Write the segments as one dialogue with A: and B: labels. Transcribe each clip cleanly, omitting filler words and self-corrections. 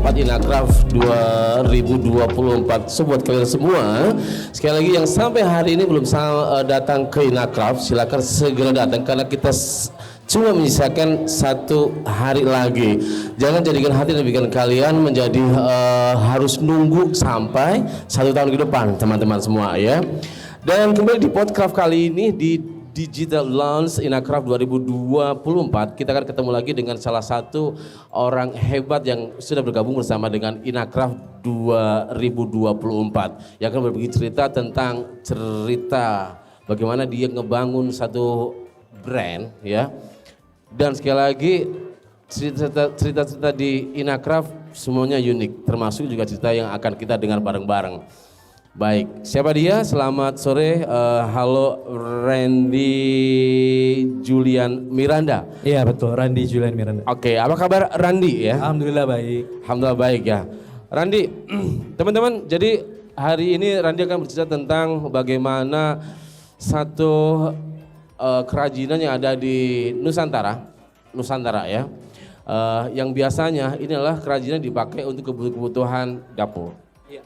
A: rapat Inakraf 2024. So buat kalian semua, sekali lagi yang sampai hari ini belum datang ke Inakraf, silakan segera datang karena kita cuma menyisakan 1 hari lagi. Jangan jadikan hati dan pikiran kalian menjadi harus nunggu sampai 1 tahun ke depan, teman-teman semua ya. Dan kembali di podcast kali ini di Digital Launch Inakraf 2024, kita akan ketemu lagi dengan salah satu orang hebat yang sudah bergabung bersama dengan Inakraf 2024 yang akan berbagi cerita tentang bagaimana dia ngebangun satu brand ya. Dan sekali lagi cerita-cerita di Inakraf semuanya unik, termasuk juga cerita yang akan kita dengar bareng-bareng. Baik, siapa dia? Selamat sore, halo Randy Julian Miranda.
B: Iya betul, Randy Julian Miranda.
A: Oke, apa kabar Randy ya?
B: Alhamdulillah baik.
A: Alhamdulillah baik ya. Randy, teman-teman, jadi hari ini Randy akan bercerita tentang bagaimana satu kerajinan yang ada di Nusantara ya. Yang biasanya ini adalah kerajinan dipakai untuk kebutuhan dapur.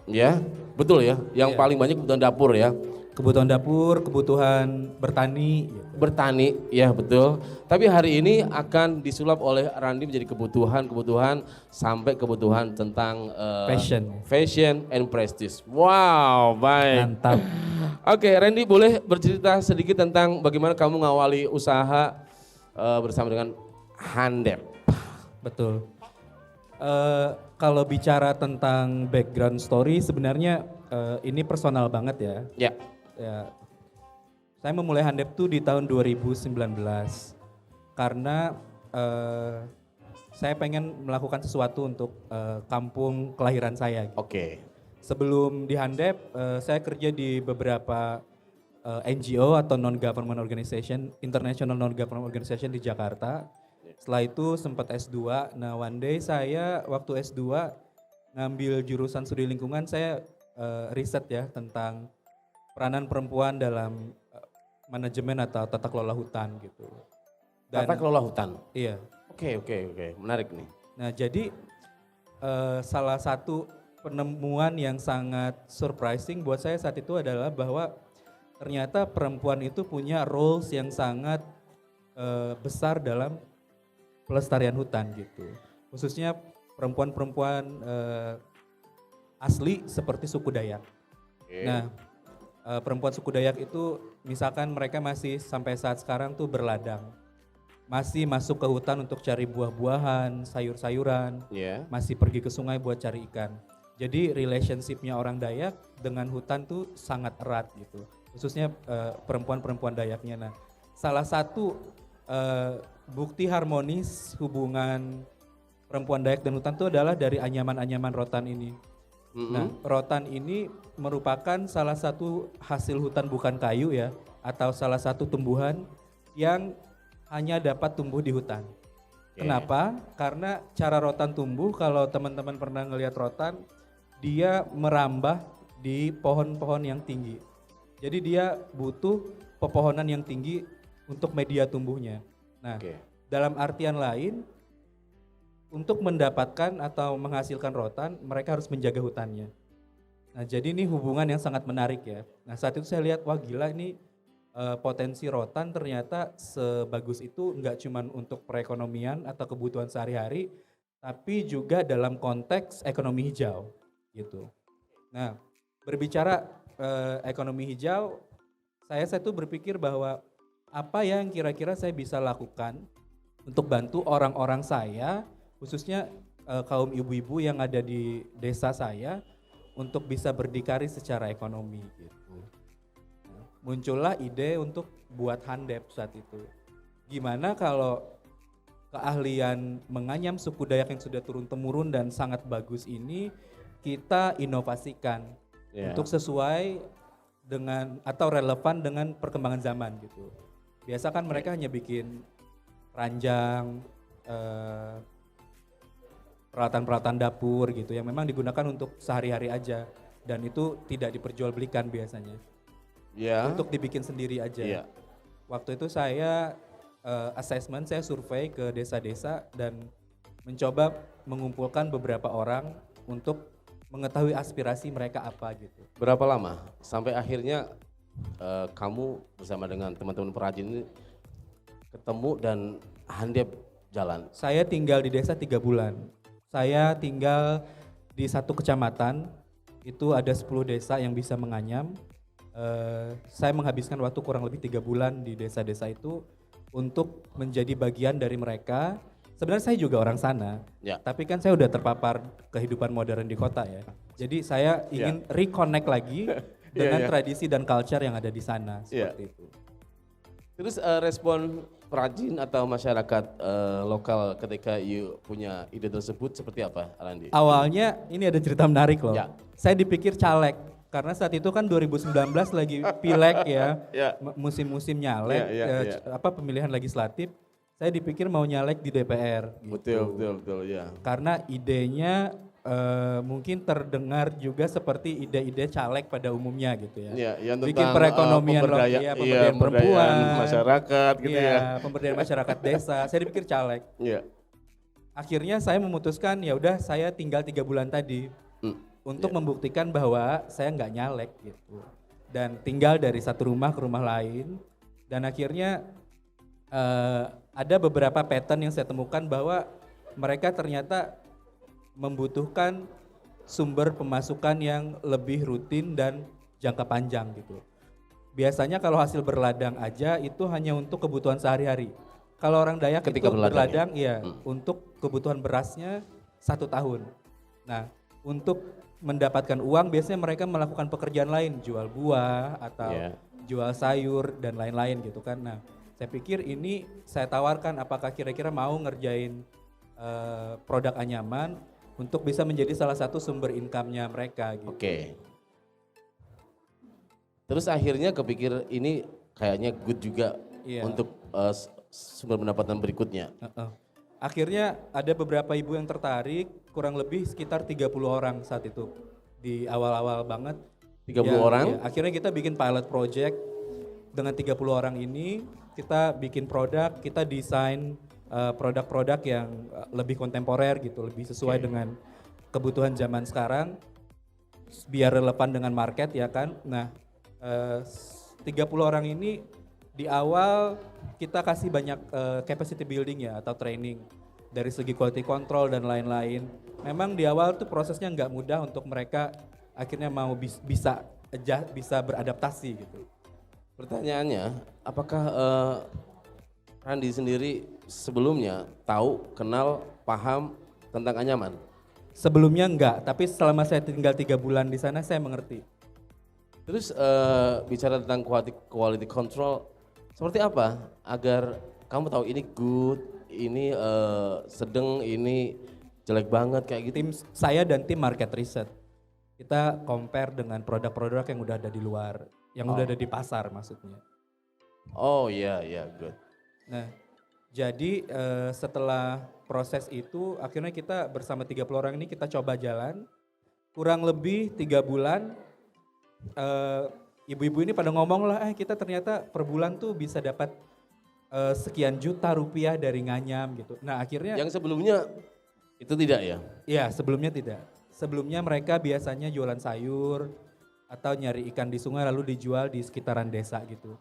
A: Ya, betul ya. Yang paling banyak kebutuhan dapur ya.
B: Kebutuhan dapur, kebutuhan bertani.
A: Bertani, ya betul. Tapi hari ini akan disulap oleh Randy menjadi kebutuhan sampai kebutuhan tentang fashion and prestige. Wow, baik.
B: Mantap.
A: Oke, Randy boleh bercerita sedikit tentang bagaimana kamu ngawali usaha bersama dengan Handep.
B: Betul. Kalau bicara tentang background story sebenarnya ini personal banget ya.
A: Ya.
B: Ya. Saya memulai Handep tuh di tahun 2019 karena saya pengen melakukan sesuatu untuk kampung kelahiran saya.
A: Oke.
B: Sebelum di Handep, saya kerja di beberapa NGO atau non-government organization, international non-government organization di Jakarta. Setelah itu sempat S2, nah one day saya waktu S2 ngambil jurusan studi lingkungan, saya riset ya tentang peranan perempuan dalam manajemen atau tata kelola hutan gitu.
A: Tata kelola hutan?
B: Iya.
A: Oke, menarik nih.
B: Nah jadi salah satu penemuan yang sangat surprising buat saya saat itu adalah bahwa ternyata perempuan itu punya roles yang sangat besar dalam pelestarian hutan gitu, khususnya perempuan-perempuan asli seperti suku Dayak. Okay. Nah, perempuan suku Dayak itu misalkan mereka masih sampai saat sekarang tuh berladang, masih masuk ke hutan untuk cari buah-buahan, sayur-sayuran, masih pergi ke sungai buat cari ikan. Jadi relationship-nya orang Dayak dengan hutan tuh sangat erat gitu, khususnya perempuan-perempuan Dayaknya. Nah, salah satu bukti harmonis hubungan perempuan Dayak dan hutan itu adalah dari anyaman-anyaman rotan ini. Nah, rotan ini merupakan salah satu hasil hutan bukan kayu ya, atau salah satu tumbuhan yang hanya dapat tumbuh di hutan. Kenapa? Karena cara rotan tumbuh, kalau teman-teman pernah ngelihat rotan, dia merambah di pohon-pohon yang tinggi. Jadi dia butuh pepohonan yang tinggi untuk media tumbuhnya. Nah, dalam artian lain, untuk mendapatkan atau menghasilkan rotan, mereka harus menjaga hutannya. Nah, jadi ini hubungan yang sangat menarik ya. Nah, saat itu saya lihat, wah gila ini potensi rotan ternyata sebagus itu, nggak cuma untuk perekonomian atau kebutuhan sehari-hari, tapi juga dalam konteks ekonomi hijau gitu. Nah, berbicara ekonomi hijau, saya tuh berpikir bahwa apa yang kira-kira saya bisa lakukan untuk bantu orang-orang saya, khususnya kaum ibu-ibu yang ada di desa saya, untuk bisa berdikari secara ekonomi gitu. Muncullah ide untuk buat Handep saat itu. Gimana kalau keahlian menganyam suku Dayak yang sudah turun-temurun dan sangat bagus ini kita inovasikan untuk sesuai dengan atau relevan dengan perkembangan zaman gitu. Biasa kan mereka hanya bikin ranjang, peralatan-peralatan dapur gitu yang memang digunakan untuk sehari-hari aja dan itu tidak diperjualbelikan biasanya. Untuk dibikin sendiri aja. Waktu itu saya assessment, saya survei ke desa-desa dan mencoba mengumpulkan beberapa orang untuk mengetahui aspirasi mereka apa gitu.
A: Berapa lama sampai akhirnya kamu bersama dengan teman-teman perajin ini ketemu dan handap jalan?
B: Saya tinggal di desa 3 bulan. Saya tinggal di satu kecamatan, itu ada 10 desa yang bisa menganyam. Saya menghabiskan waktu kurang lebih 3 bulan di desa-desa itu untuk menjadi bagian dari mereka. Sebenarnya saya juga orang sana,
A: Ya.
B: tapi kan saya udah terpapar kehidupan modern di kota ya. Jadi saya ingin reconnect lagi dengan tradisi dan culture yang ada di sana, seperti itu.
A: Terus respon perajin atau masyarakat lokal ketika you punya ide tersebut seperti apa, Arandi?
B: Awalnya ini ada cerita menarik loh.
A: Ya.
B: Saya dipikir caleg karena saat itu kan 2019 lagi pileg ya,
A: Ya.
B: musim-musim nyalek, pemilihan legislatif. Saya dipikir mau nyalek di DPR. Gitu.
A: Betul, ya.
B: Karena idenya mungkin terdengar juga seperti ide-ide caleg pada umumnya gitu ya.
A: Iya, yang
B: Bikin
A: tentang
B: perekonomian pemberdayaan perempuan,
A: masyarakat gitu ya.
B: pemberdayaan masyarakat desa. Saya dipikir caleg.
A: Iya.
B: Akhirnya saya memutuskan ya udah saya tinggal 3 bulan tadi untuk membuktikan bahwa saya nggak nyalek gitu. Dan tinggal dari satu rumah ke rumah lain. Dan akhirnya ada beberapa pattern yang saya temukan bahwa mereka ternyata membutuhkan sumber pemasukan yang lebih rutin dan jangka panjang gitu. Biasanya kalau hasil berladang aja itu hanya untuk kebutuhan sehari-hari. Kalau orang Dayak
A: Ketika
B: itu
A: berladang
B: berladang untuk kebutuhan berasnya 1 tahun. Nah, untuk mendapatkan uang biasanya mereka melakukan pekerjaan lain, jual buah atau jual sayur dan lain-lain gitu kan. Nah, saya pikir ini saya tawarkan apakah kira-kira mau ngerjain produk anyaman untuk bisa menjadi salah satu sumber income-nya mereka gitu.
A: Oke. Terus akhirnya kepikir ini kayaknya good juga untuk sumber pendapatan berikutnya.
B: Akhirnya ada beberapa ibu yang tertarik, kurang lebih sekitar 30 orang saat itu. Di awal-awal banget.
A: 30 orang?
B: Ya, akhirnya kita bikin pilot project dengan 30 orang ini, kita bikin produk, kita desain produk-produk yang lebih kontemporer gitu, lebih sesuai dengan kebutuhan zaman sekarang, biar relevan dengan market ya kan. Nah, 30 orang ini di awal kita kasih banyak capacity building ya atau training dari segi quality control dan lain-lain. Memang di awal tuh prosesnya nggak mudah untuk mereka akhirnya mau bisa beradaptasi gitu.
A: Pertanyaannya, apakah Randi sendiri sebelumnya tahu, kenal, paham tentang anyaman?
B: Sebelumnya enggak, tapi selama saya tinggal 3 bulan di sana saya mengerti.
A: Terus bicara tentang quality control, seperti apa agar kamu tahu ini good, ini sedang, ini jelek banget kayak gitu?
B: Tim saya dan tim market research, kita compare dengan produk-produk yang udah ada di luar, yang udah ada di pasar maksudnya.
A: Oh iya, good.
B: Nah, jadi setelah proses itu akhirnya kita bersama 30 orang ini kita coba jalan, kurang lebih 3 bulan, ibu-ibu ini pada ngomong lah, kita ternyata per bulan tuh bisa dapat sekian juta rupiah dari nganyam gitu. Nah akhirnya.
A: Yang sebelumnya itu tidak ya?
B: Iya sebelumnya tidak. Sebelumnya mereka biasanya jualan sayur atau nyari ikan di sungai lalu dijual di sekitaran desa gitu.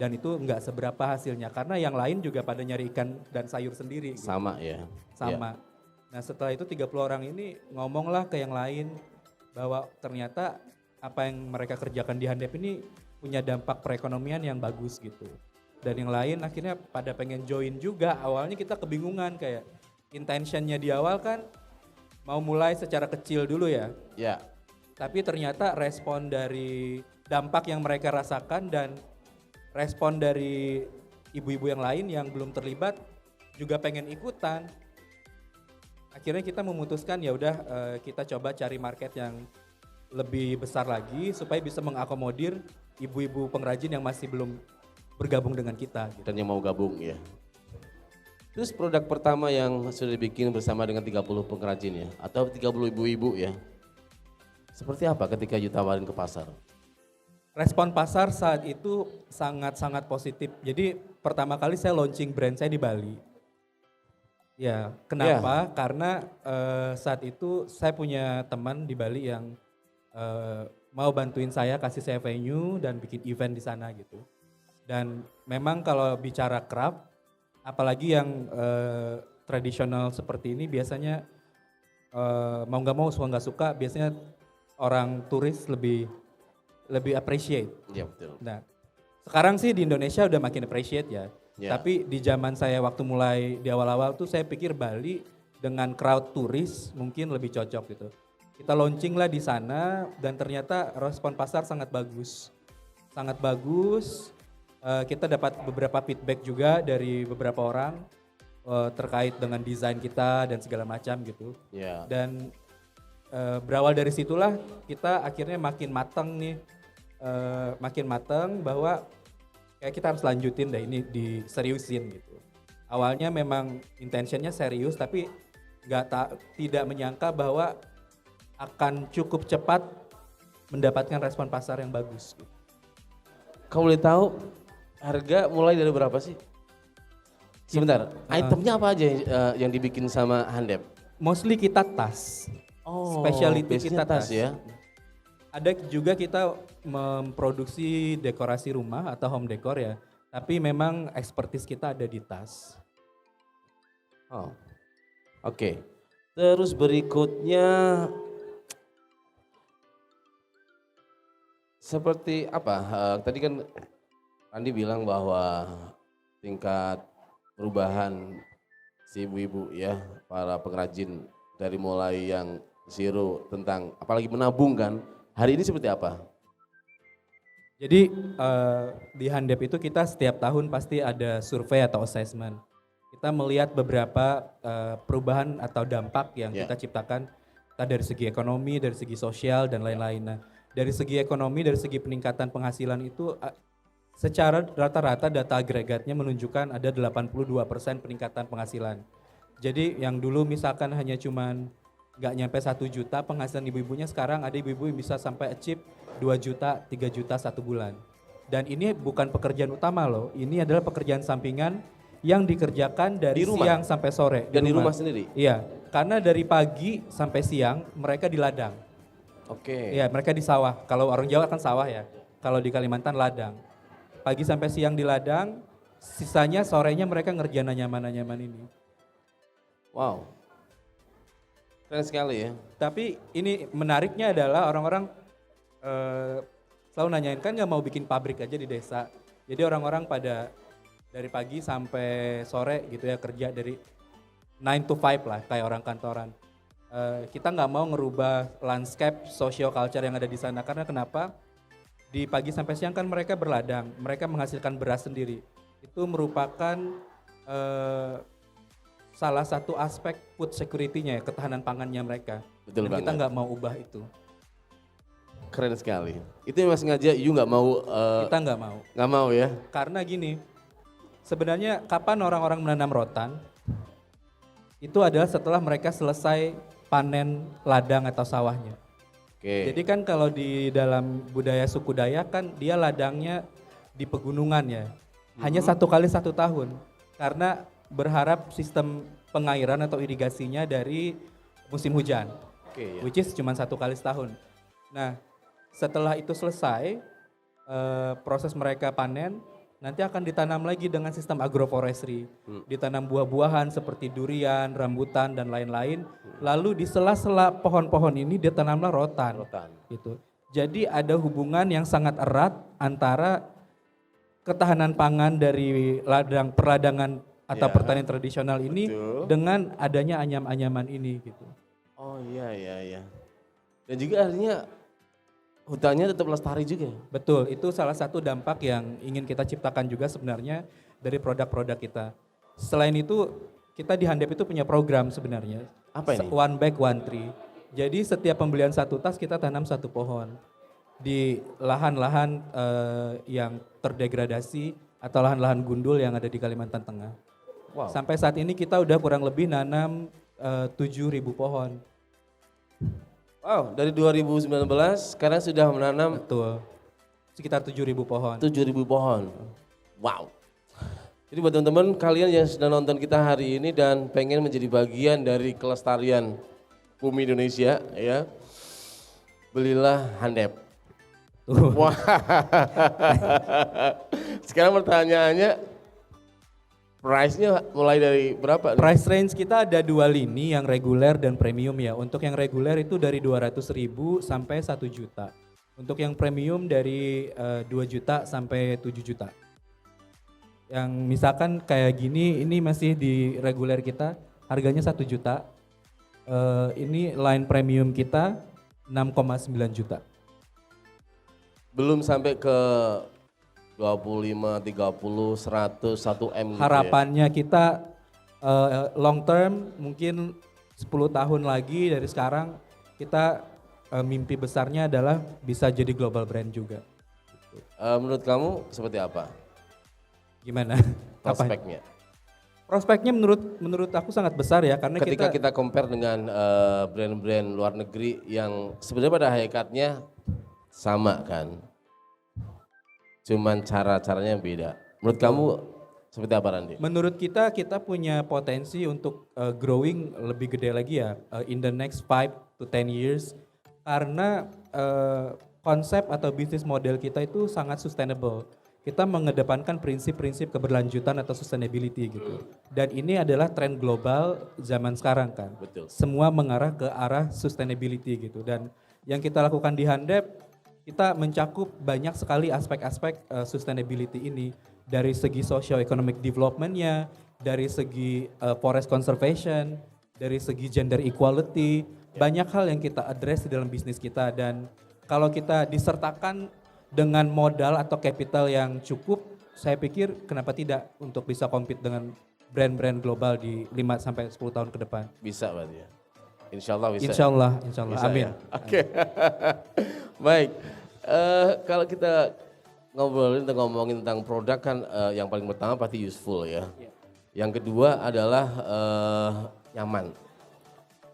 B: Dan itu nggak seberapa hasilnya karena yang lain juga pada nyari ikan dan sayur sendiri. Gitu.
A: Sama ya?
B: Sama. Nah setelah itu 30 orang ini ngomonglah ke yang lain bahwa ternyata apa yang mereka kerjakan di Handap ini punya dampak perekonomian yang bagus gitu. Dan yang lain akhirnya pada pengen join juga. Awalnya kita kebingungan kayak intentionnya di awal kan mau mulai secara kecil dulu ya.
A: Ya.
B: Tapi ternyata respon dari dampak yang mereka rasakan dan respon dari ibu-ibu yang lain yang belum terlibat juga pengen ikutan. Akhirnya kita memutuskan ya udah kita coba cari market yang lebih besar lagi supaya bisa mengakomodir ibu-ibu pengrajin yang masih belum bergabung dengan kita. Gitu.
A: Dan yang mau gabung ya. Terus produk pertama yang sudah dibikin bersama dengan 30 pengrajin ya, atau 30 ibu-ibu ya. Seperti apa ketika you tawarin ke pasar?
B: Respon pasar saat itu sangat-sangat positif. Jadi pertama kali saya launching brand saya di Bali. Ya, kenapa? Karena saat itu saya punya teman di Bali yang mau bantuin saya, kasih saya venue dan bikin event di sana gitu. Dan memang kalau bicara craft, apalagi yang tradisional seperti ini biasanya mau nggak mau suka nggak suka biasanya orang turis lebih lebih appreciate.
A: Iya betul.
B: Nah, sekarang sih di Indonesia udah makin appreciate ya.
A: Ya.
B: Tapi di zaman saya waktu mulai di awal-awal tuh saya pikir Bali dengan crowd turis mungkin lebih cocok gitu. Kita launching lah di sana dan ternyata respon pasar sangat bagus. Sangat bagus. Kita dapat beberapa feedback juga dari beberapa orang terkait dengan desain kita dan segala macam gitu.
A: Ya.
B: Dan berawal dari situlah kita akhirnya makin matang nih, makin matang bahwa kayak kita harus lanjutin deh ini diseriusin gitu. Awalnya memang intentionnya serius tapi tidak menyangka bahwa akan cukup cepat mendapatkan respon pasar yang bagus. Gitu.
A: Kamu boleh tahu harga mulai dari berapa sih? Sebentar, itemnya apa aja yang dibikin sama Handep?
B: Mostly kita tas. Specialty
A: base-nya
B: kita tas.
A: ya.
B: Ada juga kita memproduksi dekorasi rumah atau home decor ya. Tapi memang expertise kita ada di tas.
A: Oh. Oke. Terus berikutnya seperti apa? Tadi kan Andi bilang bahwa tingkat perubahan si ibu-ibu ya, para pengrajin dari mulai yang zero tentang apalagi menabung kan. Hari ini seperti apa?
B: Jadi di Handep itu kita setiap tahun pasti ada survei atau assessment. Kita melihat beberapa perubahan atau dampak yang kita ciptakan, kita dari segi ekonomi, dari segi sosial dan lain-lain. Nah, dari segi ekonomi, dari segi peningkatan penghasilan itu secara rata-rata data agregatnya menunjukkan ada 82% peningkatan penghasilan. Jadi yang dulu misalkan hanya cuman nggak nyampe 1 juta penghasilan ibu-ibunya, sekarang ada ibu-ibu yang bisa sampai achieve 2 juta, 3 juta satu bulan. Dan ini bukan pekerjaan utama loh, ini adalah pekerjaan sampingan yang dikerjakan dari siang sampai sore.
A: Dan di rumah sendiri?
B: Iya, karena dari pagi sampai siang mereka di ladang.
A: Oke.
B: Iya, mereka di sawah. Kalau orang Jawa kan sawah ya, kalau di Kalimantan ladang. Pagi sampai siang di ladang, sisanya sorenya mereka ngerjain anyaman-anyaman ini.
A: Wow. Keren sekali ya.
B: Tapi ini menariknya adalah orang-orang selalu nanyain kan nggak mau bikin pabrik aja di desa. Jadi orang-orang pada dari pagi sampai sore gitu ya kerja dari 9 to 5 lah kayak orang kantoran. Kita nggak mau ngerubah landscape social culture yang ada di sana karena kenapa? Di pagi sampai siang kan mereka berladang, mereka menghasilkan beras sendiri. Itu merupakan salah satu aspek food security-nya ya, ketahanan pangannya mereka.
A: Betul
B: Dan
A: banget.
B: kita nggak mau ubah itu.
A: Keren sekali. Itu yang sengaja you nggak mau?
B: Kita nggak mau.
A: Nggak mau ya?
B: Karena gini, sebenarnya kapan orang-orang menanam rotan? Itu adalah setelah mereka selesai panen ladang atau sawahnya.
A: Oke.
B: Jadi kan kalau di dalam budaya suku Dayak kan dia ladangnya di pegunungan ya. Hanya 1 kali 1 tahun. Karena berharap sistem pengairan atau irigasinya dari musim hujan.
A: Oke, ya.
B: Which is cuma 1 kali setahun. Nah setelah itu selesai proses mereka panen, nanti akan ditanam lagi dengan sistem agroforestry. Ditanam buah-buahan seperti durian, rambutan dan lain-lain. Lalu di sela-sela pohon-pohon ini ditanamlah rotan. Gitu. Jadi ada hubungan yang sangat erat antara ketahanan pangan dari perladangan atau pertanian tradisional ini dengan adanya anyam-anyaman ini gitu.
A: Oh iya. Dan juga artinya hutannya tetap lestari juga.
B: Betul, itu salah satu dampak yang ingin kita ciptakan juga sebenarnya dari produk-produk kita. Selain itu, kita di Handep itu punya program sebenarnya.
A: Apa ini?
B: One bag, one tree. Jadi setiap pembelian 1 tas kita tanam 1 pohon. Di lahan-lahan yang terdegradasi atau lahan-lahan gundul yang ada di Kalimantan Tengah.
A: Wow.
B: Sampai saat ini kita udah kurang lebih nanam 7.000 pohon.
A: Wow, dari 2019 sekarang sudah menanam
B: Betul. Sekitar 7.000 pohon.
A: 7.000 pohon. Wow. Jadi buat teman-teman kalian yang sedang nonton kita hari ini dan pengen menjadi bagian dari kelestarian bumi Indonesia ya, belilah Handep. Wah. Sekarang pertanyaannya, price-nya mulai dari berapa?
B: Price range kita ada 2 lini, yang reguler dan premium ya. Untuk yang reguler itu dari 200.000 sampai 1 juta. Untuk yang premium dari 2 juta sampai 7 juta. Yang misalkan kayak gini, ini masih di reguler kita, harganya 1 juta. Ini line premium kita 6,9 juta.
A: Belum sampai ke 25, 30, 100, 1 M gitu ya?
B: Harapannya kita long term mungkin 10 tahun lagi dari sekarang kita mimpi besarnya adalah bisa jadi global brand juga.
A: Menurut kamu seperti apa
B: Gimana?
A: prospeknya?
B: Prospeknya menurut aku sangat besar ya, karena
A: Ketika kita compare dengan brand-brand luar negeri yang sebenarnya pada hakikatnya sama kan, cuman cara-caranya yang beda. Menurut kamu seperti apa, Randi?
B: menurut kita punya potensi untuk growing lebih gede lagi ya in the next 5 to 10 years, karena konsep atau bisnis model kita itu sangat sustainable. Kita mengedepankan prinsip-prinsip keberlanjutan atau sustainability gitu. Dan ini adalah tren global zaman sekarang kan.
A: Betul.
B: Semua mengarah ke arah sustainability gitu. Dan yang kita lakukan di Handep, kita mencakup banyak sekali aspek-aspek sustainability ini. Dari segi socio-economic development-nya, dari segi forest conservation, dari segi gender equality, banyak hal yang kita address di dalam bisnis kita. Dan kalau kita disertakan dengan modal atau capital yang cukup, saya pikir kenapa tidak untuk bisa compete dengan brand-brand global di 5 sampai 10 tahun ke depan.
A: Bisa berarti ya? Insya Allah bisa.
B: Insya Allah.
A: Bisa
B: Amin.
A: ya? Oke. Baik. Kalau kita ngomongin tentang produk kan yang paling pertama pasti useful ya. Yang kedua adalah nyaman.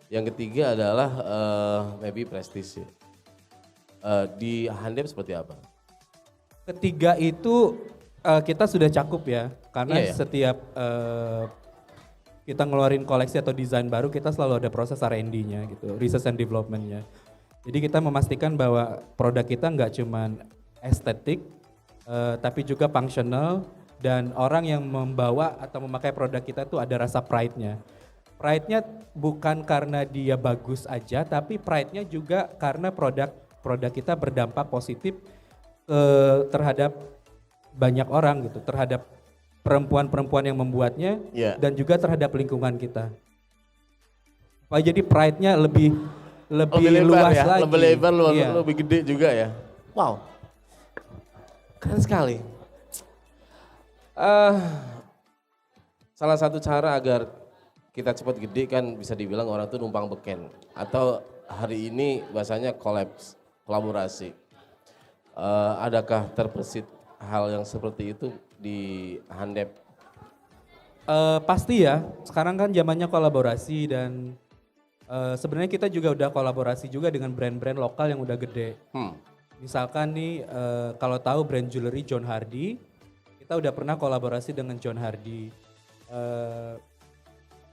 A: Yang ketiga adalah maybe prestige ya. Di Handep seperti apa?
B: Ketiga itu kita sudah cakup ya, karena
A: Iya ya?
B: setiap kita ngeluarin koleksi atau desain baru, kita selalu ada proses R&D-nya gitu, research and development-nya. Jadi kita memastikan bahwa produk kita nggak cuman estetik, tapi juga functional, dan orang yang membawa atau memakai produk kita tuh ada rasa pride-nya. Pride-nya bukan karena dia bagus aja, tapi pride-nya juga karena produk kita berdampak positif terhadap banyak orang gitu, terhadap perempuan-perempuan yang membuatnya,
A: Iya.
B: dan juga terhadap lingkungan kita. Jadi pride-nya lebih luas
A: ya,
B: lagi.
A: lebih lebar,
B: Iya.
A: lebih gede juga ya. Wow, keren sekali. Salah satu cara agar kita cepat gede kan bisa dibilang orang tuh numpang beken, atau hari ini bahasanya kolaborasi. Adakah terbesit hal yang seperti itu di Handep?
B: Pasti ya, sekarang kan zamannya kolaborasi, dan sebenarnya kita juga udah kolaborasi juga dengan brand-brand lokal yang udah gede. Misalkan nih kalau tahu brand jewelry John Hardy, kita udah pernah kolaborasi dengan John Hardy.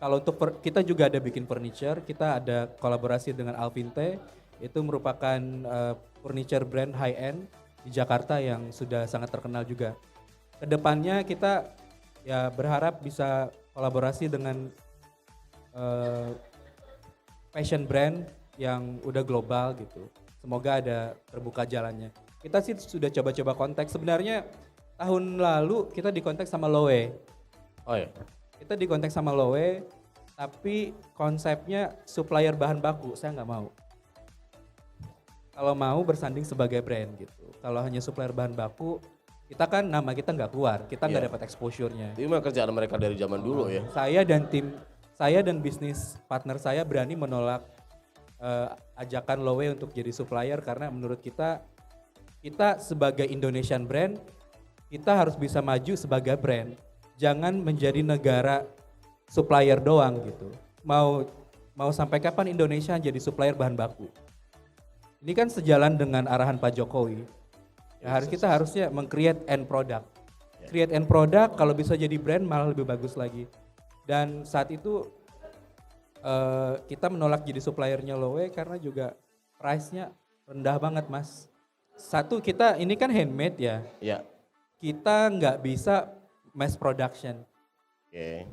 B: Kalau untuk kita juga ada bikin furniture, kita ada kolaborasi dengan Alvinte, itu merupakan furniture brand high end di Jakarta yang sudah sangat terkenal juga. Kedepannya kita ya berharap bisa kolaborasi dengan fashion brand yang udah global gitu. Semoga ada terbuka jalannya. Kita sih sudah coba-coba kontak. Sebenarnya tahun lalu kita dikontak sama Loewe.
A: Oh ya.
B: Kita dikontak sama Loewe, tapi konsepnya supplier bahan baku, saya nggak mau. Kalau mau bersanding sebagai brand gitu. Kalau hanya supplier bahan baku, kita kan nama kita nggak keluar, kita nggak dapat exposure-nya.
A: Itu memang kerjaan mereka dari zaman dulu ya.
B: Saya dan bisnis partner saya berani menolak ajakan Loewe untuk jadi supplier, karena menurut kita sebagai Indonesian brand, kita harus bisa maju sebagai brand. Jangan menjadi negara supplier doang gitu. Mau sampai kapan Indonesia jadi supplier bahan baku? Ini kan sejalan dengan arahan Pak Jokowi. Ya, kita harusnya meng-create end product. create end product, kalau bisa jadi brand malah lebih bagus lagi. Dan saat itu kita menolak jadi suppliernya Lowe karena juga price-nya rendah banget mas. Satu, kita ini kan handmade ya,
A: Ya.
B: kita nggak bisa mass production.
A: Oke.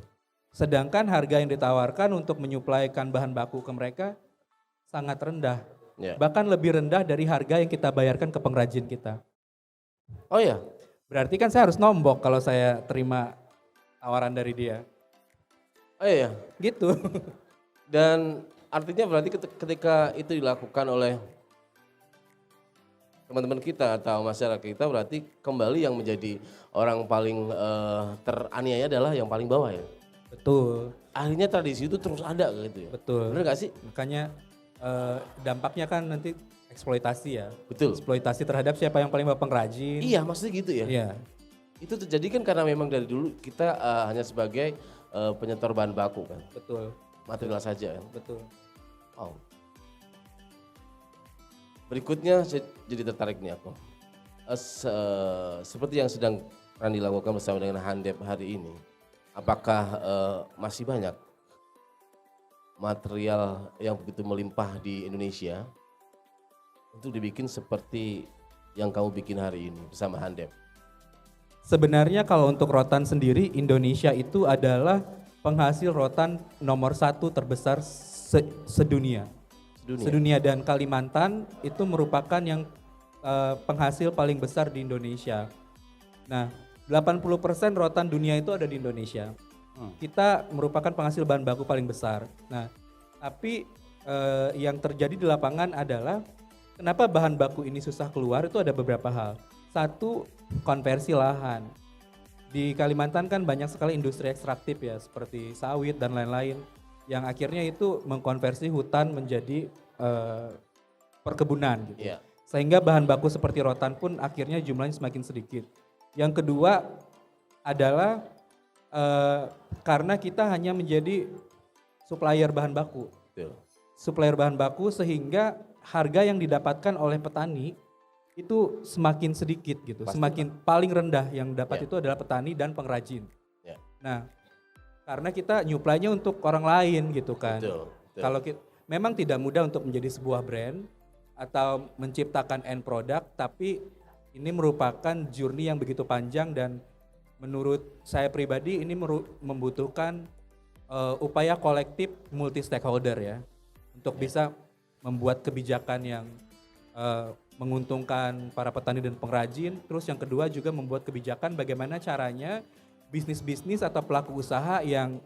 B: Sedangkan harga yang ditawarkan untuk menyuplaikan bahan baku ke mereka sangat rendah.
A: Ya.
B: Bahkan lebih rendah dari harga yang kita bayarkan ke pengrajin kita.
A: Oh ya.
B: Berarti kan saya harus nombok kalau saya terima tawaran dari dia.
A: Oh iya.
B: Gitu.
A: Dan artinya berarti ketika itu dilakukan oleh teman-teman kita atau masyarakat kita, berarti kembali yang menjadi orang paling teraniaya adalah yang paling bawah ya.
B: Betul,
A: Akhirnya tradisi itu terus ada gitu ya.
B: betul.
A: Bener gak sih?
B: Makanya dampaknya kan nanti eksploitasi ya.
A: Betul.
B: Eksploitasi terhadap siapa yang paling bawah, pengrajin.
A: Iya maksudnya gitu ya.
B: Iya,
A: Itu terjadi kan karena memang dari dulu kita hanya sebagai penyetor bahan baku kan.
B: betul,
A: Material saja kan.
B: betul.
A: Oh. Berikutnya saya jadi tertarik nih aku. Seperti yang sedang Randi lakukan bersama dengan Handep hari ini, apakah masih banyak material yang begitu melimpah di Indonesia untuk dibikin seperti yang kamu bikin hari ini bersama Handep?
B: Sebenarnya kalau untuk rotan sendiri, Indonesia itu adalah penghasil rotan nomor 1 terbesar sedunia. Sedunia, dan Kalimantan itu merupakan yang penghasil paling besar di Indonesia. Nah, 80% rotan dunia itu ada di Indonesia. Kita merupakan penghasil bahan baku paling besar. Nah, tapi yang terjadi di lapangan adalah kenapa bahan baku ini susah keluar itu ada beberapa hal. Satu, konversi lahan. Di Kalimantan kan banyak sekali industri ekstraktif ya, seperti sawit dan lain-lain, yang akhirnya itu mengkonversi hutan menjadi perkebunan gitu.
A: Iya.
B: Sehingga bahan baku seperti rotan pun akhirnya jumlahnya semakin sedikit. Yang kedua adalah karena kita hanya menjadi supplier bahan baku.
A: Betul.
B: Supplier bahan baku sehingga harga yang didapatkan oleh petani itu semakin sedikit gitu.
A: Pasti,
B: semakin paling rendah yang dapat
A: Ya.
B: itu adalah petani dan pengrajin.
A: Ya.
B: Nah, karena kita nyuplainya untuk orang lain gitu kan.
A: Betul.
B: Kalau memang tidak mudah untuk menjadi sebuah brand atau menciptakan end product, tapi ini merupakan journey yang begitu panjang dan menurut saya pribadi ini membutuhkan upaya kolektif multi stakeholder ya, untuk bisa membuat kebijakan yang menguntungkan para petani dan pengrajin. Terus yang kedua juga membuat kebijakan bagaimana caranya bisnis-bisnis atau pelaku usaha yang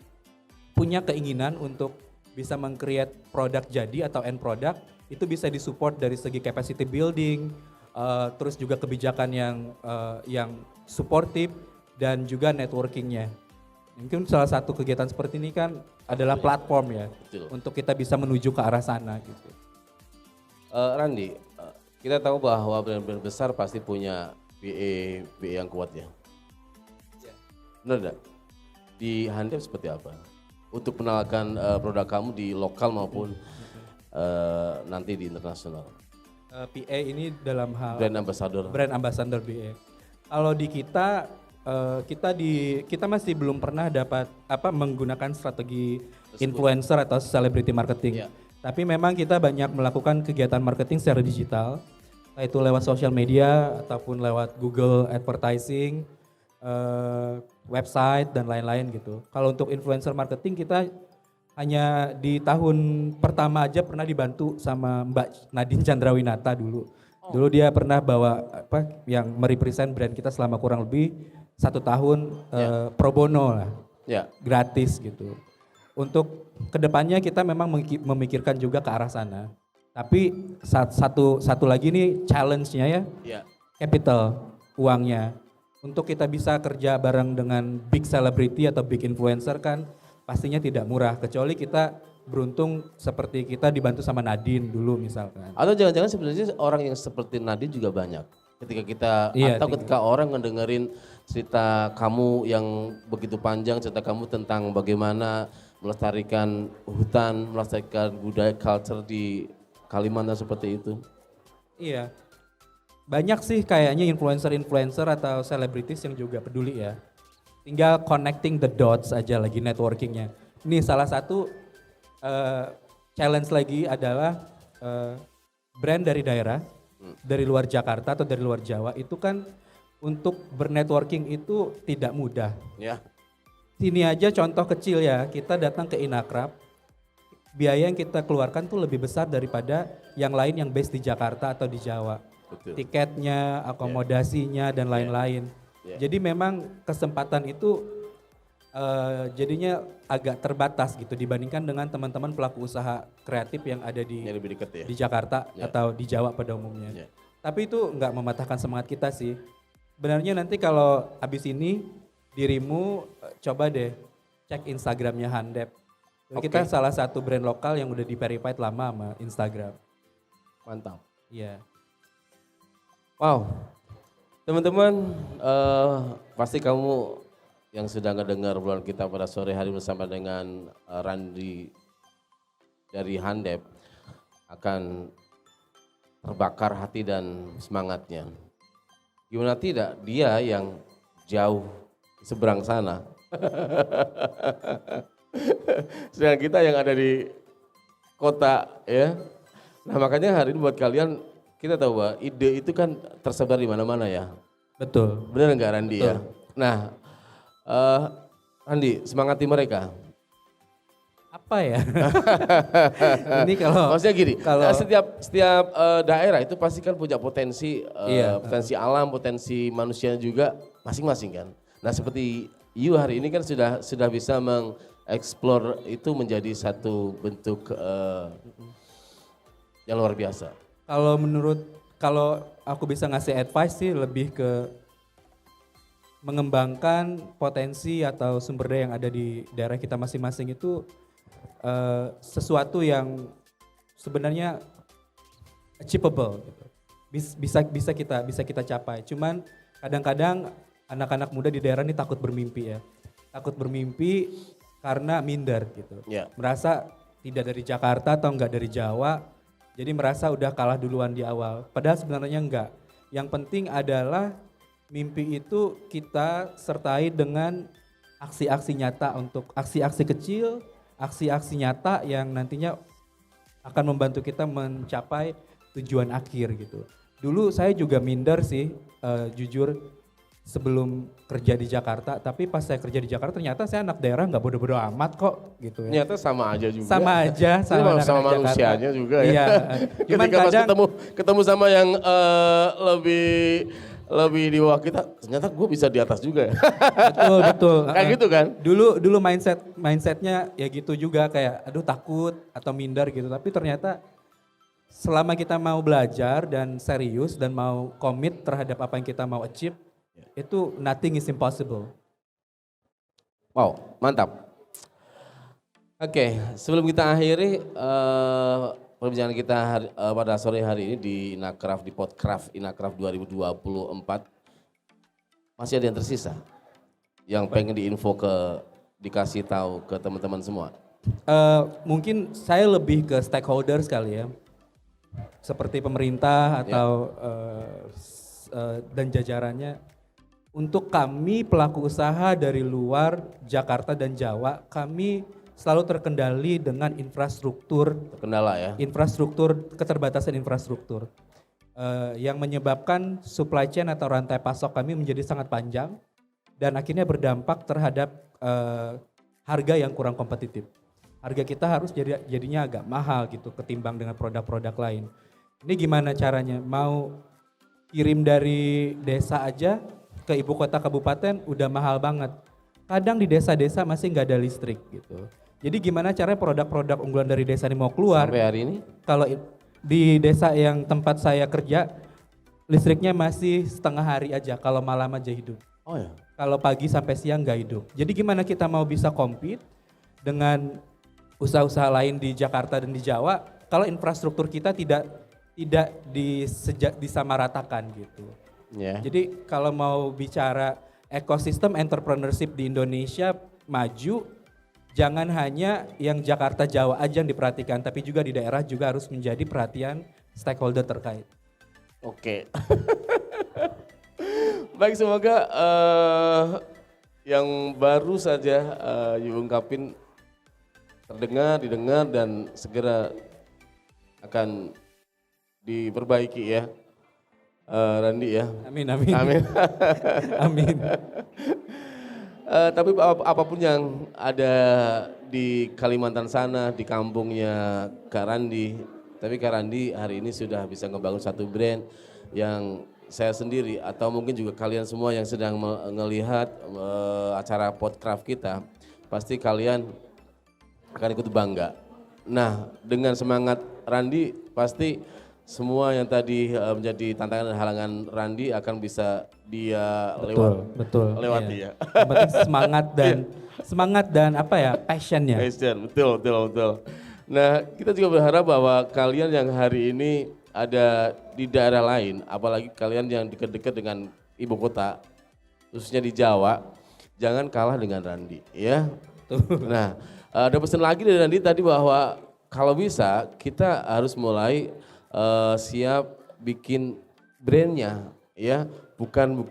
B: punya keinginan untuk bisa meng-create produk jadi atau end product itu bisa disupport dari segi capacity building, terus juga kebijakan yang suportif dan juga networkingnya. Mungkin salah satu kegiatan seperti ini kan adalah platform ya.
A: Betul.
B: Untuk kita bisa menuju ke arah sana gitu.
A: Randi, kita tahu bahwa brand-brand besar pasti punya BE yang kuat ya. Benar enggak? Di Handep seperti apa? Untuk mengenalkan produk kamu di lokal maupun nanti di internasional.
B: PA ini dalam hal
A: Brand ambassador.
B: BA. Kalau di kita kita masih belum pernah dapat menggunakan strategi influencer atau celebrity marketing.
A: Ya.
B: Tapi memang kita banyak melakukan kegiatan marketing secara digital, entah itu lewat sosial media ataupun lewat Google Advertising, website dan lain-lain gitu. Kalau untuk influencer marketing kita hanya di tahun pertama aja pernah dibantu sama Mbak Nadine Chandrawinata dulu. Dulu dia pernah bawa yang merepresent brand kita selama kurang lebih 1 tahun pro bono lah, gratis gitu. Untuk kedepannya kita memang memikirkan juga ke arah sana. Tapi satu lagi nih challenge-nya ya, capital, uangnya. Untuk kita bisa kerja bareng dengan big celebrity atau big influencer kan pastinya tidak murah. Kecuali kita beruntung seperti kita dibantu sama Nadine dulu misalkan.
A: Atau jangan-jangan sebenarnya orang yang seperti Nadine juga banyak. Ketika kita ketika orang ngedengerin cerita kamu yang begitu panjang, cerita kamu tentang bagaimana melestarikan hutan, melestarikan budaya culture di Kalimantan seperti itu.
B: Iya. Banyak sih kayaknya influencer-influencer atau selebritis yang juga peduli ya. Tinggal connecting the dots aja lagi networkingnya. Ini salah satu challenge lagi adalah brand dari daerah, dari luar Jakarta atau dari luar Jawa itu kan untuk bernetworking itu tidak mudah.
A: Ya.
B: Sini aja contoh kecil ya, kita datang ke Inakrab, biaya yang kita keluarkan tuh lebih besar daripada yang lain yang base di Jakarta atau di Jawa.
A: Betul.
B: Tiketnya, akomodasinya dan lain-lain. Jadi memang kesempatan itu jadinya agak terbatas gitu dibandingkan dengan teman-teman pelaku usaha kreatif yang ada
A: Yang lebih dekat ya.
B: di Jakarta atau di Jawa pada umumnya. Tapi itu nggak mematahkan semangat kita sih. Sebenarnya nanti kalau habis ini dirimu coba deh cek Instagramnya Handep. Kita salah satu brand lokal yang udah di-verified lama sama Instagram.
A: Mantap.
B: Iya.
A: Wow, teman-teman, pasti kamu yang sudah ngedengar bulan kita pada sore hari bersama dengan Randi dari Handep akan terbakar hati dan semangatnya. Gimana tidak, dia yang jauh seberang sana. Sedangkan kita yang ada di kota ya. Nah makanya hari ini buat kalian kita tahu bahwa ide itu kan tersebar di mana-mana ya.
B: Betul.
A: Benar nggak Randi
B: Betul.
A: ya? Nah, Randi semangati mereka.
B: Apa ya? Ini kalau
A: Maksudnya gini,
B: kalau
A: setiap daerah itu pasti kan punya potensi,
B: Iya.
A: potensi alam, potensi manusia juga masing-masing kan. Nah seperti you hari ini kan sudah bisa mengeksplor itu menjadi satu bentuk yang luar biasa.
B: Kalau aku bisa ngasih advice sih lebih ke mengembangkan potensi atau sumber daya yang ada di daerah kita masing-masing itu sesuatu yang sebenarnya achievable gitu. Bisa kita capai. Cuman kadang-kadang anak-anak muda di daerah ini takut bermimpi ya. Takut bermimpi karena minder gitu.
A: Ya.
B: Merasa tidak dari Jakarta atau enggak dari Jawa. Jadi merasa udah kalah duluan di awal. Padahal sebenarnya enggak. Yang penting adalah mimpi itu kita sertai dengan aksi-aksi nyata untuk aksi-aksi kecil, aksi-aksi nyata yang nantinya akan membantu kita mencapai tujuan akhir gitu. Dulu saya juga minder sih, jujur sebelum kerja di Jakarta, tapi pas saya kerja di Jakarta ternyata saya anak daerah nggak bodoh-bodoh amat kok gitu ya.
A: Ternyata sama aja juga.
B: Sama aja, sama
A: sama
B: anak-anak
A: manusianya
B: Jakarta.
A: juga ya.
B: Iya. Cuman
A: Ketika pas
B: kadang
A: ketemu sama yang lebih di bawah kita, ternyata gue bisa di atas juga ya.
B: betul.
A: Kayak gitu kan?
B: Dulu mindsetnya ya gitu juga kayak aduh takut atau minder gitu. Tapi ternyata selama kita mau belajar dan serius dan mau komit terhadap apa yang kita mau achieve, itu nothing is impossible.
A: Wow, mantap. Oke, sebelum kita akhiri perbincangan kita pada sore hari ini di Inakraf, di Podcraft Inakraf 2024, masih ada yang tersisa yang pengen dikasih tahu ke teman-teman semua.
B: Mungkin saya lebih ke stakeholder sekali ya, seperti pemerintah atau dan jajarannya. Untuk kami pelaku usaha dari luar Jakarta dan Jawa, kami selalu terkendali dengan infrastruktur.
A: Kendala ya.
B: Keterbatasan infrastruktur. Yang menyebabkan supply chain atau rantai pasok kami menjadi sangat panjang dan akhirnya berdampak terhadap harga yang kurang kompetitif. Harga kita harus jadinya agak mahal gitu ketimbang dengan produk-produk lain. Ini gimana caranya? Mau kirim dari desa aja ke ibu kota kabupaten udah mahal banget. Kadang di desa-desa masih nggak ada listrik gitu. Jadi gimana caranya produk-produk unggulan dari desa ini mau keluar?
A: Sampai hari ini?
B: Kalau di desa yang tempat saya kerja, listriknya masih setengah hari aja, kalau malam aja hidup.
A: Oh ya.
B: Kalau pagi sampai siang nggak hidup. Jadi gimana kita mau bisa compete dengan usaha-usaha lain di Jakarta dan di Jawa, kalau infrastruktur kita tidak disamaratakan gitu.
A: Yeah.
B: Jadi kalau mau bicara ekosistem entrepreneurship di Indonesia maju, jangan hanya yang Jakarta Jawa aja yang diperhatikan, tapi juga di daerah juga harus menjadi perhatian stakeholder terkait.
A: Oke. Baik, semoga yang baru saja you ungkapin didengar dan segera akan diperbaiki ya, Randi ya.
B: Amin, amin.
A: Amin.
B: Amin.
A: Tapi apapun yang ada di Kalimantan sana, di kampungnya Kak Randi, tapi Kak Randi hari ini sudah bisa ngebangun satu brand yang saya sendiri atau mungkin juga kalian semua yang sedang melihat acara Podcraft kita, pasti kalian akan ikut bangga. Nah, dengan semangat Randi, pasti semua yang tadi menjadi tantangan dan halangan Randi akan bisa dia lewati
B: iya.
A: ya.
B: Yang penting semangat dan apa ya, passionnya.
A: Passion, betul. Nah, kita juga berharap bahwa kalian yang hari ini ada di daerah lain, apalagi kalian yang dekat-dekat dengan ibu kota, khususnya di Jawa, jangan kalah dengan Randi ya. Nah, ada pesan lagi dari Randi tadi bahwa kalau bisa kita harus mulai siap bikin brandnya ya, bukan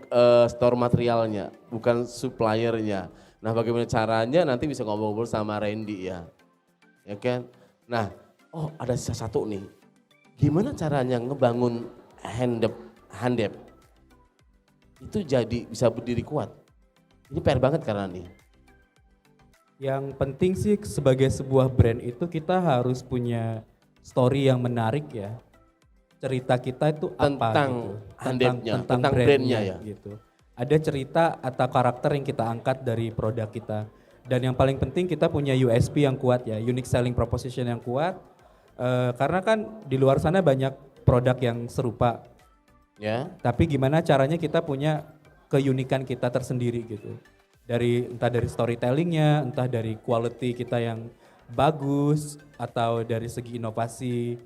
A: store materialnya, bukan suppliernya. Nah, bagaimana caranya nanti bisa ngobrol-ngobrol sama Randy ya kan. Nah, ada sisa satu nih, gimana caranya ngebangun handep itu jadi bisa berdiri kuat. Ini PR banget karena nih.
B: Yang penting sih sebagai sebuah brand itu kita harus punya story yang menarik ya. Cerita kita itu apa
A: tentang
B: gitu.
A: handepnya, tentang brandnya ya.
B: Gitu. Ada cerita atau karakter yang kita angkat dari produk kita. Dan yang paling penting kita punya USP yang kuat ya, unique selling proposition yang kuat. Karena kan di luar sana banyak produk yang serupa.
A: Ya.
B: Tapi gimana caranya kita punya keunikan kita tersendiri gitu. Entah dari storytellingnya, entah dari quality kita yang bagus, atau dari segi inovasi,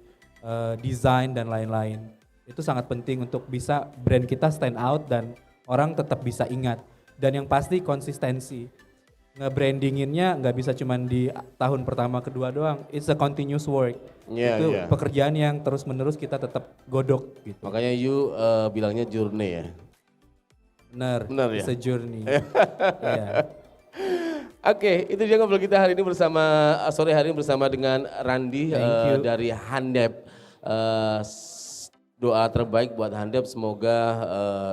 B: desain dan lain-lain. Itu sangat penting untuk bisa brand kita stand out dan orang tetap bisa ingat. Dan yang pasti konsistensi. Nge-brandinginnya nggak bisa cuma di tahun pertama kedua doang. It's a continuous work. Itu pekerjaan yang terus-menerus kita tetap godok gitu.
A: Makanya you bilangnya journey ya.
B: Benar ya. It's a journey. Yeah.
A: Oke, itu dia ngobrol kita hari ini sore hari ini bersama dengan Randi dari Handep. Doa terbaik buat Handep, semoga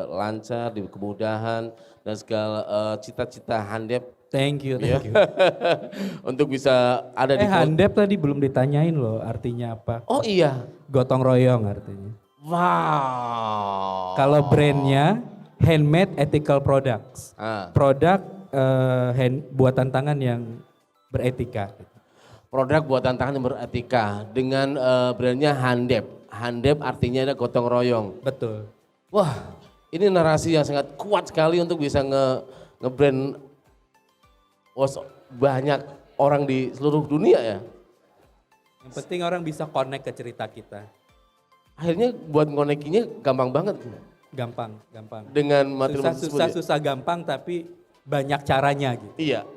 A: lancar, diberi kemudahan dan segala cita-cita Handep.
B: Thank you.
A: Untuk bisa ada di
B: Handep tadi belum ditanyain loh artinya apa.
A: Oh iya.
B: Gotong royong artinya.
A: Wow.
B: Kalau brandnya handmade ethical products. Produk buatan tangan yang beretika.
A: Produk buatan tangan yang beretika dengan brandnya Handep. Handep artinya ada gotong royong.
B: Betul.
A: Wah, ini narasi yang sangat kuat sekali untuk bisa nge-brand banyak orang di seluruh dunia ya.
B: Yang penting orang bisa connect ke cerita kita.
A: Akhirnya buat ngonekinya gampang banget.
B: Gampang.
A: Dengan materi
B: susah gampang tapi banyak caranya gitu.
A: Iya.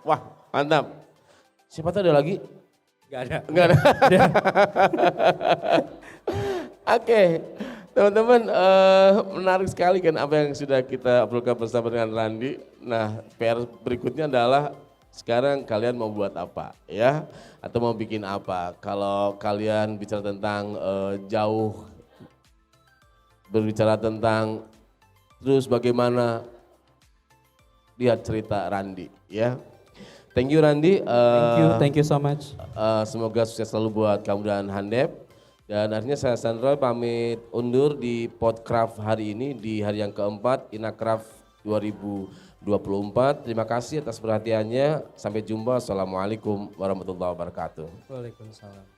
A: Wah, mantap. Siapa tahu ada lagi?
B: Gak ada.
A: Oke, teman-teman, menarik sekali kan apa yang sudah kita obrolkan bersama dengan Randi. Nah, PR berikutnya adalah sekarang kalian mau buat apa ya? Atau mau bikin apa? Kalau kalian bicara tentang berbicara tentang terus bagaimana, lihat cerita Randi ya. Thank you Randi.
B: Thank you so much.
A: Semoga sukses selalu buat kamu dan Handep. Dan akhirnya saya Sandro pamit undur di Podcraft hari ini di hari yang keempat Inacraft 2024. Terima kasih atas perhatiannya. Sampai jumpa. Assalamualaikum warahmatullahi wabarakatuh.
B: Waalaikumsalam.